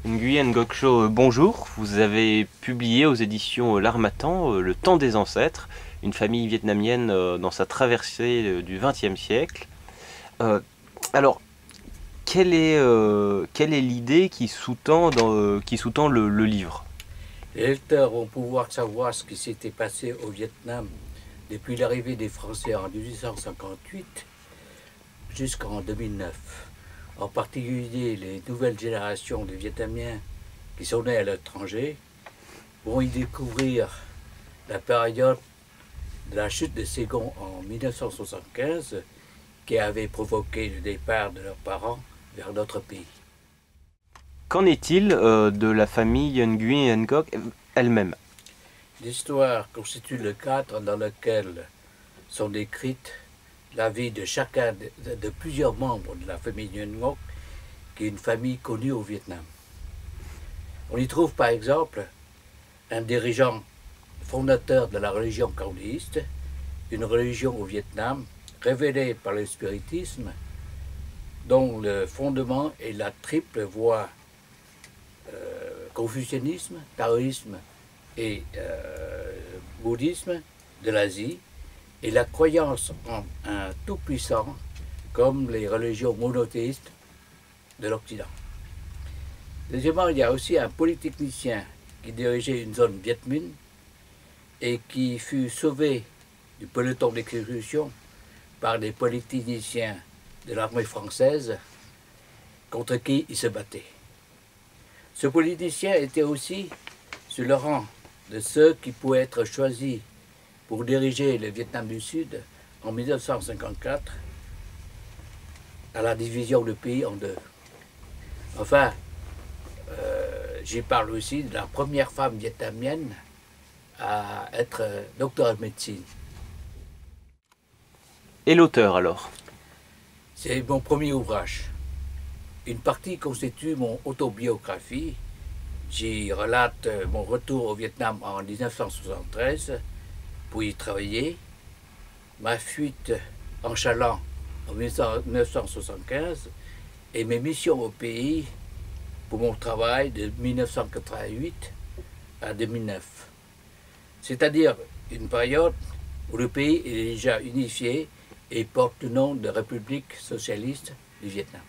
Nguyen Ngoc Cho, bonjour. Vous avez publié aux éditions L'Harmattan Le Temps des Ancêtres, une famille vietnamienne dans sa traversée du XXe siècle. Alors, quelle est l'idée qui sous-tend le livre? Les lecteurs vont pouvoir savoir ce qui s'était passé au Vietnam depuis l'arrivée des Français en 1858 jusqu'en 2009. En particulier, les nouvelles générations de Vietnamiens qui sont nés à l'étranger vont y découvrir la période de la chute de Saigon en 1975 qui avait provoqué le départ de leurs parents vers notre pays. Qu'en est-il de la famille Nguyen Ngoc elle-même? L'histoire constitue le cadre dans lequel sont décrites la vie de chacun de plusieurs membres de la famille Nguyen Ngoc, qui est une famille connue au Vietnam. On y trouve par exemple un dirigeant fondateur de la religion caoléiste, une religion au Vietnam révélée par le spiritisme, dont le fondement est la triple voie confucianisme, taoïsme et bouddhisme de l'Asie, et la croyance en un tout-puissant comme les religions monothéistes de l'Occident. Deuxièmement, il y a aussi un polytechnicien qui dirigeait une zone Viet Minh et qui fut sauvé du peloton d'exécution par des polytechniciens de l'armée française contre qui il se battait. Ce politicien était aussi sur le rang de ceux qui pouvaient être choisis pour diriger le Vietnam du Sud en 1954 à la division du pays en deux. Enfin, j'y parle aussi de la première femme vietnamienne à être docteur de médecine. Et l'auteur alors? C'est mon premier ouvrage. Une partie constitue mon autobiographie. J'y relate mon retour au Vietnam en 1973 pour y travailler, ma fuite en chaland en 1975 et mes missions au pays pour mon travail de 1988 à 2009. C'est-à-dire une période où le pays est déjà unifié et porte le nom de République socialiste du Vietnam.